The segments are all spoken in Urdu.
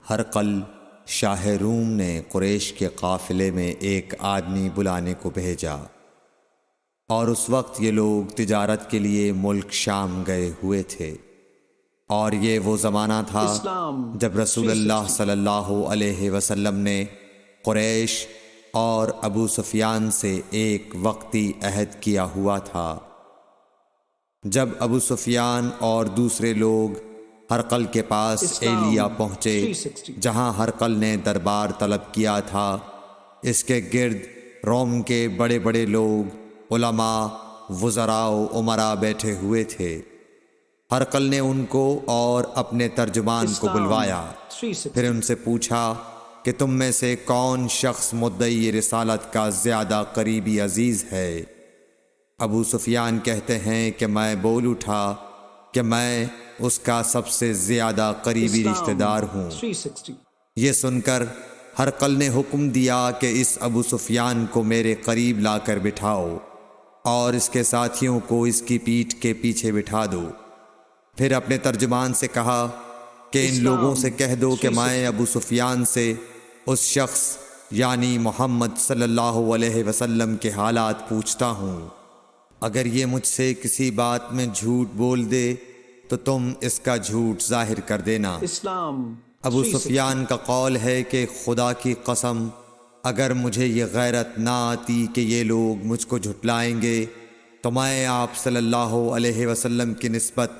ہرقل شاہ روم نے قریش کے قافلے میں ایک آدمی بلانے کو بھیجا، اور اس وقت یہ لوگ تجارت کے لیے ملک شام گئے ہوئے تھے، اور یہ وہ زمانہ تھا جب رسول اللہ صلی اللہ علیہ وسلم نے قریش اور ابو سفیان سے ایک وقتی عہد کیا ہوا تھا۔ جب ابو سفیان اور دوسرے لوگ ہرقل کے پاس ایلیا پہنچے جہاں ہرقل نے دربار طلب کیا تھا، اس کے گرد روم کے بڑے بڑے لوگ، علماء، وزراء و امراء بیٹھے ہوئے تھے۔ ہرقل نے ان کو اور اپنے ترجمان کو بلوایا، پھر ان سے پوچھا کہ تم میں سے کون شخص مدعی رسالت کا زیادہ قریبی عزیز ہے؟ ابو سفیان کہتے ہیں کہ میں بول اٹھا کہ میں اس کا سب سے زیادہ قریبی رشتہ دار ہوں۔ یہ سن کر ہرقل نے حکم دیا کہ اس ابو سفیان کو میرے قریب لا کر بٹھاؤ اور اس کے ساتھیوں کو اس کی پیٹھ کے پیچھے بٹھا دو۔ پھر اپنے ترجمان سے کہا کہ ان لوگوں سے کہہ دو کہ میں ابو سفیان سے اس شخص یعنی محمد صلی اللہ علیہ وسلم کے حالات پوچھتا ہوں، اگر یہ مجھ سے کسی بات میں جھوٹ بول دے تو تم اس کا جھوٹ ظاہر کر دینا۔ ابو سفیان کا قول ہے کہ خدا کی قسم اگر مجھے یہ غیرت نہ آتی کہ یہ لوگ مجھ کو جھٹلائیں گے تو میں آپ صلی اللہ علیہ وسلم کی نسبت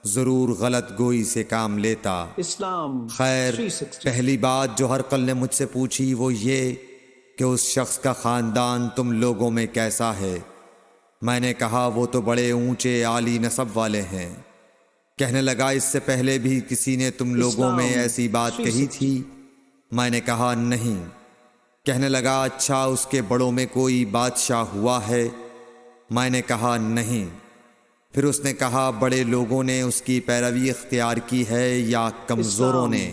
ضرور غلط گوئی سے کام لیتا۔ خیر، پہلی بات جو ہرقل نے مجھ سے پوچھی وہ یہ کہ اس شخص کا خاندان تم لوگوں میں کیسا ہے؟ میں نے کہا وہ تو بڑے اونچے عالی نسب والے ہیں۔ کہنے لگا اس سے پہلے بھی کسی نے تم لوگوں میں ایسی بات کہی تھی؟ میں نے کہا نہیں۔ کہنے لگا اچھا اس کے بڑوں میں کوئی بادشاہ ہوا ہے؟ میں نے کہا نہیں۔ پھر اس نے کہا بڑے لوگوں نے اس کی پیروی اختیار کی ہے یا کمزوروں نے؟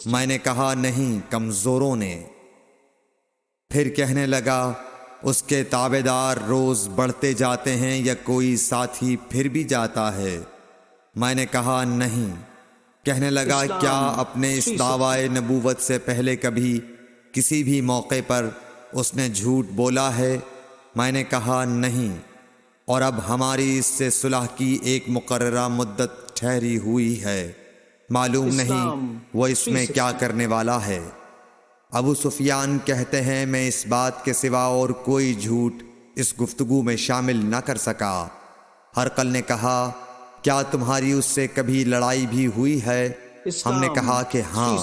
میں نے کہا نہیں، کمزوروں نے۔ پھر کہنے لگا اس کے تابعدار روز بڑھتے جاتے ہیں یا کوئی ساتھی پھر بھی جاتا ہے؟ میں نے کہا نہیں۔ کہنے لگا کیا اپنے اس دعوی نبوت سے پہلے کبھی کسی بھی موقع پر اس نے جھوٹ بولا ہے؟ میں نے کہا نہیں، اور اب ہماری اس سے صلح کی ایک مقررہ مدت ٹھہری ہوئی ہے، معلوم نہیں وہ اس میں کیا کرنے والا ہے۔ ابو سفیان کہتے ہیں میں اس بات کے سوا اور کوئی جھوٹ اس گفتگو میں شامل نہ کر سکا۔ ہرقل نے کہا کیا تمہاری اس سے کبھی لڑائی بھی ہوئی ہے؟ ہم نے کہا کہ ہاں۔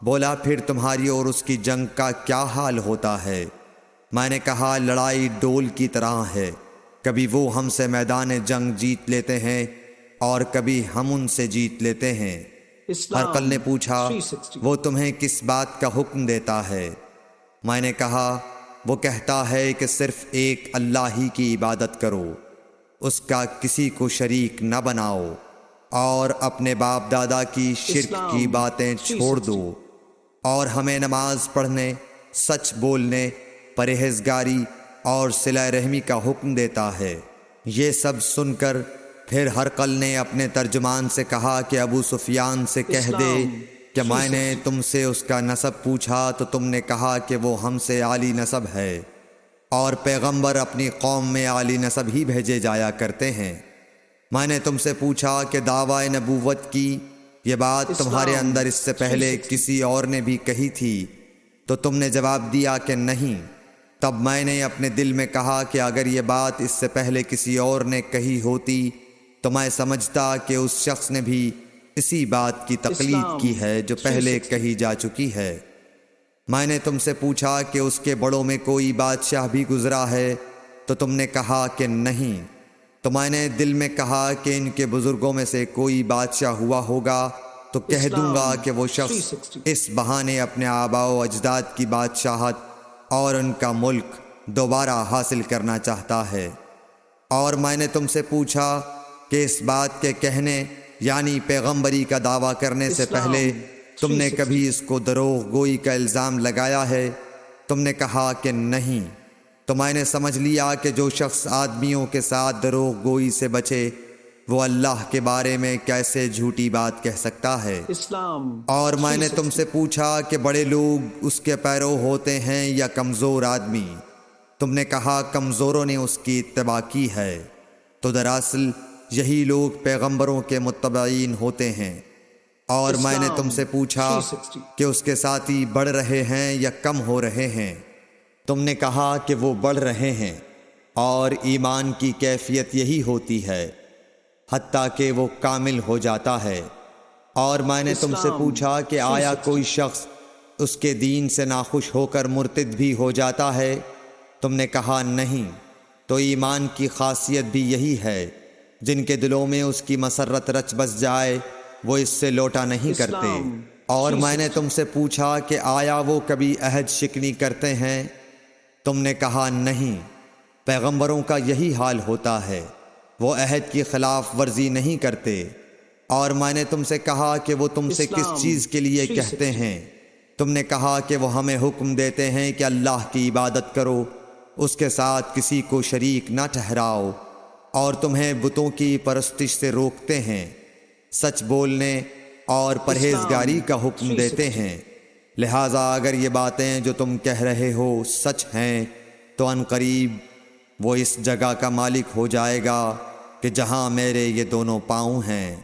بولا پھر تمہاری اور اس کی جنگ کا کیا حال ہوتا ہے؟ میں نے کہا لڑائی ڈول کی طرح ہے، کبھی وہ ہم سے میدان جنگ جیت لیتے ہیں اور کبھی ہم ان سے جیت لیتے ہیں۔ ہرقل نے پوچھا وہ تمہیں کس بات کا حکم دیتا ہے؟ میں نے کہا وہ کہتا ہے کہ صرف ایک اللہ ہی کی عبادت کرو، اس کا کسی کو شریک نہ بناؤ، اور اپنے باپ دادا کی شرک کی باتیں چھوڑ دو، اور ہمیں نماز پڑھنے، سچ بولنے، پرہیزگاری اور صلہ رحمی کا حکم دیتا ہے۔ یہ سب سن کر پھر ہرقل نے اپنے ترجمان سے کہا کہ ابو سفیان سے کہہ دے کہ میں نے تم سے اس کا نسب پوچھا تو تم نے کہا کہ وہ ہم سے عالی نسب ہے، اور پیغمبر اپنی قوم میں عالی نسب ہی بھیجے جایا کرتے ہیں۔ میں نے تم سے پوچھا کہ دعوی نبوت کی یہ بات تمہارے اندر اس سے پہلے کسی اور نے بھی کہی تھی؟ تو تم نے جواب دیا کہ نہیں۔ تب میں نے اپنے دل میں کہا کہ اگر یہ بات اس سے پہلے کسی اور نے کہی ہوتی تو میں سمجھتا کہ اس شخص نے بھی اسی بات کی تقلید کی ہے جو پہلے کہی جا چکی ہے۔ میں نے تم سے پوچھا کہ اس کے بڑوں میں کوئی بادشاہ بھی گزرا ہے؟ تو تم نے کہا کہ نہیں۔ تو میں نے دل میں کہا کہ ان کے بزرگوں میں سے کوئی بادشاہ ہوا ہوگا تو کہہ دوں گا کہ وہ شخص اس بہانے اپنے آباء و اجداد کی بادشاہت اور ان کا ملک دوبارہ حاصل کرنا چاہتا ہے۔ اور میں نے تم سے پوچھا کہ اس بات کے کہنے یعنی پیغمبری کا دعویٰ کرنے سے پہلے تم نے کبھی اس کو دروغ گوئی کا الزام لگایا ہے؟ تم نے کہا کہ نہیں۔ تو میں نے سمجھ لیا کہ جو شخص آدمیوں کے ساتھ دروغ گوئی سے بچے وہ اللہ کے بارے میں کیسے جھوٹی بات کہہ سکتا ہے؟ اور میں نے تم سے پوچھا کہ بڑے لوگ اس کے پیرو ہوتے ہیں یا کمزور آدمی؟ تم نے کہا کمزوروں نے اس کی اتباع کی ہے، تو دراصل یہی لوگ پیغمبروں کے متبعین ہوتے ہیں۔ اور میں نے تم سے پوچھا کہ اس کے ساتھی بڑھ رہے ہیں یا کم ہو رہے ہیں؟ تم نے کہا کہ وہ بڑھ رہے ہیں، اور ایمان کی کیفیت یہی ہوتی ہے حتیٰ کہ وہ کامل ہو جاتا ہے۔ اور میں نے تم سے پوچھا کہ آیا کوئی شخص اس کے دین سے ناخوش ہو کر مرتد بھی ہو جاتا ہے؟ تم نے کہا نہیں۔ تو ایمان کی خاصیت بھی یہی ہے، جن کے دلوں میں اس کی مسرت رچ بس جائے وہ اس سے لوٹا نہیں کرتے۔ اور میں نے تم سے پوچھا کہ آیا وہ کبھی عہد شکنی کرتے ہیں؟ تم نے کہا نہیں۔ پیغمبروں کا یہی حال ہوتا ہے، وہ عہد کی خلاف ورزی نہیں کرتے۔ اور میں نے تم سے کہا کہ وہ تم سے کس چیز کے لیے کہتے ہیں؟ تم نے کہا کہ وہ ہمیں حکم دیتے ہیں کہ اللہ کی عبادت کرو، اس کے ساتھ کسی کو شریک نہ ٹھہراؤ، اور تمہیں بتوں کی پرستش سے روکتے ہیں، سچ بولنے اور پرہیزگاری کا حکم دیتے ہیں۔ لہٰذا اگر یہ باتیں جو تم کہہ رہے ہو سچ ہیں تو ان قریب وہ اس جگہ کا مالک ہو جائے گا کہ جہاں میرے یہ دونوں پاؤں ہیں۔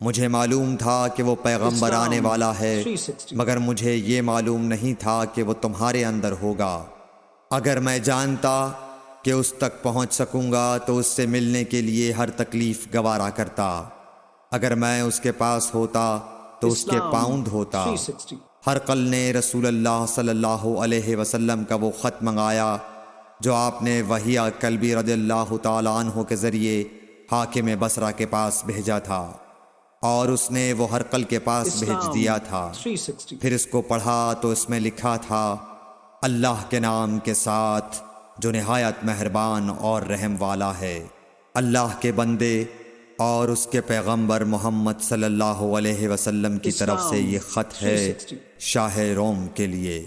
مجھے معلوم تھا کہ وہ پیغمبر آنے والا ہے، مگر مجھے یہ معلوم نہیں تھا کہ وہ تمہارے اندر ہوگا۔ اگر میں جانتا کہ اس تک پہنچ سکوں گا تو اس سے ملنے کے لیے ہر تکلیف گوارا کرتا۔ اگر میں اس کے پاس ہوتا تو اس کے پاؤں دھوتا۔ ہرقل نے رسول اللہ صلی اللہ علیہ وسلم کا وہ خط منگایا جو آپ نے وحیہ کلبی رضی اللہ تعالیٰ عنہ کے ذریعے حاکم بصرہ کے پاس بھیجا تھا، اور اس نے وہ ہرقل کے پاس بھیج دیا تھا۔ پھر اس کو پڑھا تو اس میں لکھا تھا، اللہ کے نام کے ساتھ جو نہایت مہربان اور رحم والا ہے۔ اللہ کے بندے اور اس کے پیغمبر محمد صلی اللہ علیہ وسلم کی طرف سے یہ خط ہے شاہ روم کے لیے۔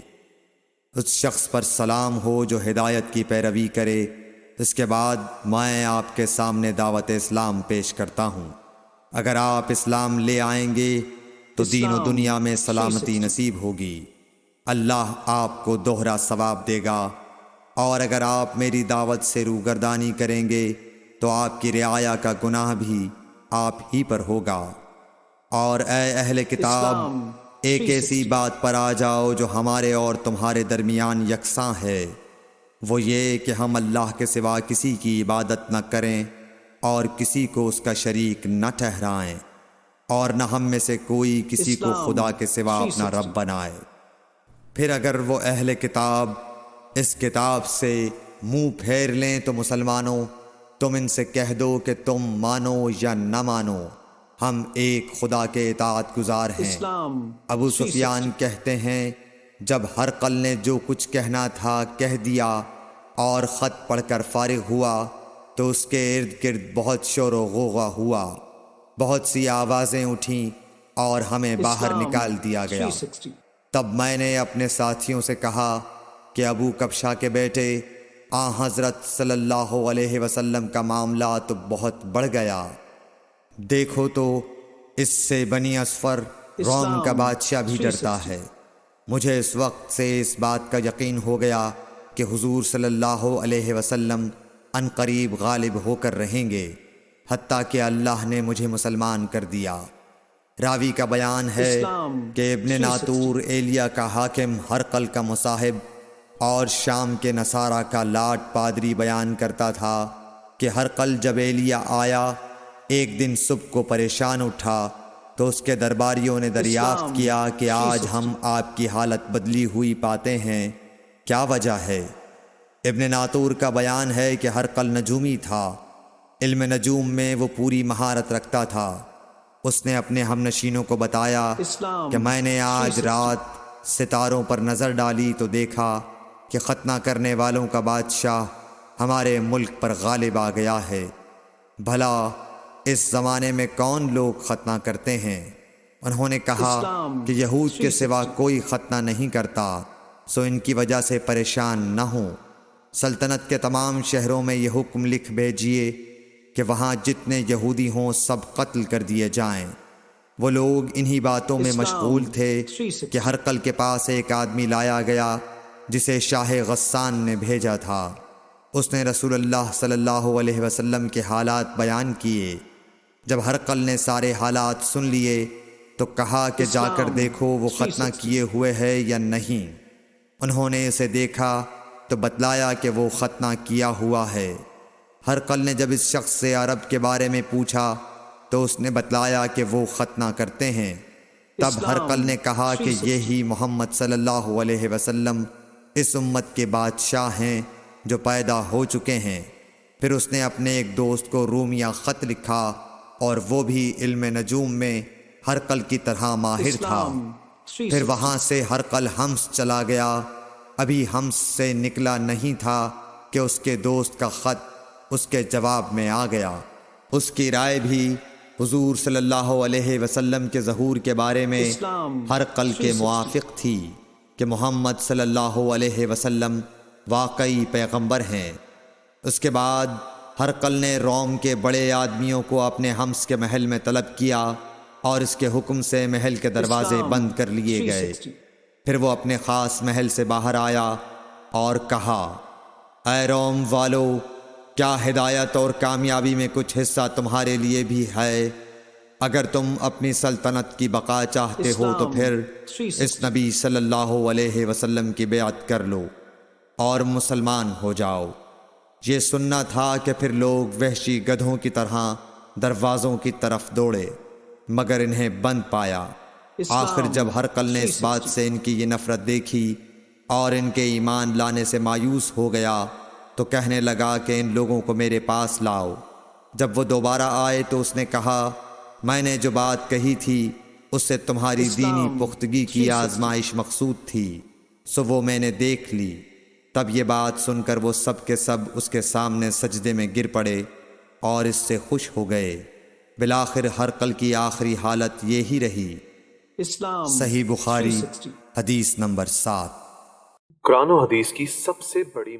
اس شخص پر سلام ہو جو ہدایت کی پیروی کرے۔ اس کے بعد میں آپ کے سامنے دعوت اسلام پیش کرتا ہوں۔ اگر آپ اسلام لے آئیں گے تو دین و دنیا میں سلامتی نصیب ہوگی، اللہ آپ کو دوہرا ثواب دے گا۔ اور اگر آپ میری دعوت سے روگردانی کریں گے تو آپ کی رعایا کا گناہ بھی آپ ہی پر ہوگا۔ اور اے اہل کتاب، ایک ایسی بات پر آ جاؤ جو ہمارے اور تمہارے درمیان یکساں ہے، وہ یہ کہ ہم اللہ کے سوا کسی کی عبادت نہ کریں اور کسی کو اس کا شریک نہ ٹھہرائیں، اور نہ ہم میں سے کوئی کسی کو خدا کے سوا اپنا رب بنائے۔ پھر اگر وہ اہل کتاب اس کتاب سے منہ پھیر لیں تو مسلمانوں، تم ان سے کہہ دو کہ تم مانو یا نہ مانو، ہم ایک خدا کے اطاعت گزار ہیں۔ ابو سفیان کہتے ہیں، جب ہرقل نے جو کچھ کہنا تھا کہہ دیا اور خط پڑھ کر فارغ ہوا تو اس کے ارد گرد بہت شور و غوغا ہوا، بہت سی آوازیں اٹھیں اور ہمیں باہر نکال دیا گیا۔ تب میں نے اپنے ساتھیوں سے کہا کہ ابو کبشہ کے بیٹے حضرت صلی اللہ علیہ وسلم کا معاملہ تو بہت بڑھ گیا۔ دیکھو تو اس سے بنی اصفر روم کا بادشاہ بھی ڈرتا ہے۔ مجھے اس وقت سے اس بات کا یقین ہو گیا کہ حضور صلی اللہ علیہ وسلم ان قریب غالب ہو کر رہیں گے، حتیٰ کہ اللہ نے مجھے مسلمان کر دیا۔ راوی کا بیان ہے کہ ابن ناطور ایلیا کا حاکم ہرقل کا مصاحب اور شام کے نصارہ کا لاٹ پادری بیان کرتا تھا کہ ہرقل جب ایلیا آیا ایک دن صبح کو پریشان اٹھا تو اس کے درباریوں نے دریافت کیا کہ آج ہم آپ کی حالت بدلی ہوئی پاتے ہیں، کیا وجہ ہے؟ ابن ناطور کا بیان ہے کہ ہرقل نجومی تھا، علم نجوم میں وہ پوری مہارت رکھتا تھا۔ اس نے اپنے ہم نشینوں کو بتایا کہ میں نے آج رات ستاروں پر نظر ڈالی تو دیکھا کہ ختنہ کرنے والوں کا بادشاہ ہمارے ملک پر غالب آ گیا ہے۔ بھلا اس زمانے میں کون لوگ ختنہ کرتے ہیں؟ انہوں نے کہا کہ یہود کے سوا کوئی ختنہ نہیں کرتا، سو ان کی وجہ سے پریشان نہ ہوں۔ سلطنت کے تمام شہروں میں یہ حکم لکھ بھیجیے کہ وہاں جتنے یہودی ہوں سب قتل کر دیے جائیں۔ وہ لوگ انہی باتوں میں مشغول تھے کہ ہرقل کے پاس ایک آدمی لایا گیا جسے شاہ غسان نے بھیجا تھا۔ اس نے رسول اللہ صلی اللہ علیہ وسلم کے حالات بیان کیے۔ جب ہرقل نے سارے حالات سن لیے تو کہا کہ جا کر دیکھو وہ ختنہ کیے ہوئے ہے یا نہیں۔ انہوں نے اسے دیکھا تو بتلایا کہ وہ ختنہ کیا ہوا ہے۔ ہرقل نے جب اس شخص سے عرب کے بارے میں پوچھا تو اس نے بتلایا کہ وہ ختنہ کرتے ہیں۔ تب ہرقل نے کہا کہ یہی محمد صلی اللہ علیہ وسلم اس امت کے بادشاہ ہیں جو پیدا ہو چکے ہیں۔ پھر اس نے اپنے ایک دوست کو رومیہ خط لکھا اور وہ بھی علم نجوم میں ہرقل کی طرح ماہر تھا۔ پھر وہاں سے ہرقل حمص چلا گیا۔ ابھی حمص سے نکلا نہیں تھا کہ اس کے دوست کا خط اس کے جواب میں آ گیا۔ اس کی رائے بھی حضور صلی اللہ علیہ وسلم کے ظہور کے بارے میں ہرقل کے موافق تھی کہ محمد صلی اللہ علیہ وسلم واقعی پیغمبر ہیں۔ اس کے بعد ہرقل نے روم کے بڑے آدمیوں کو اپنے حمص کے محل میں طلب کیا اور اس کے حکم سے محل کے دروازے بند کر لیے گئے۔ پھر وہ اپنے خاص محل سے باہر آیا اور کہا، اے روم والو، کیا ہدایت اور کامیابی میں کچھ حصہ تمہارے لیے بھی ہے؟ اگر تم اپنی سلطنت کی بقا چاہتے ہو تو پھر اس نبی صلی اللہ علیہ وسلم کی بیعت کر لو اور مسلمان ہو جاؤ۔ یہ سننا تھا کہ پھر لوگ وحشی گدھوں کی طرح دروازوں کی طرف دوڑے مگر انہیں بند پایا۔ آخر جب ہرقل نے اس بات سے ان کی یہ نفرت دیکھی اور ان کے ایمان لانے سے مایوس ہو گیا تو کہنے لگا کہ ان لوگوں کو میرے پاس لاؤ۔ جب وہ دوبارہ آئے تو اس نے کہا، میں نے جو بات کہی تھی اس سے تمہاری دینی پختگی کی آزمائش مقصود تھی، سو وہ میں نے دیکھ لی۔ تب یہ بات سن کر وہ سب کے سب اس کے سامنے سجدے میں گر پڑے اور اس سے خوش ہو گئے۔ بالآخر ہرقل کی آخری حالت یہی رہی۔ صحیح بخاری حدیث نمبر 7۔ قرآن و حدیث کی سب سے بڑی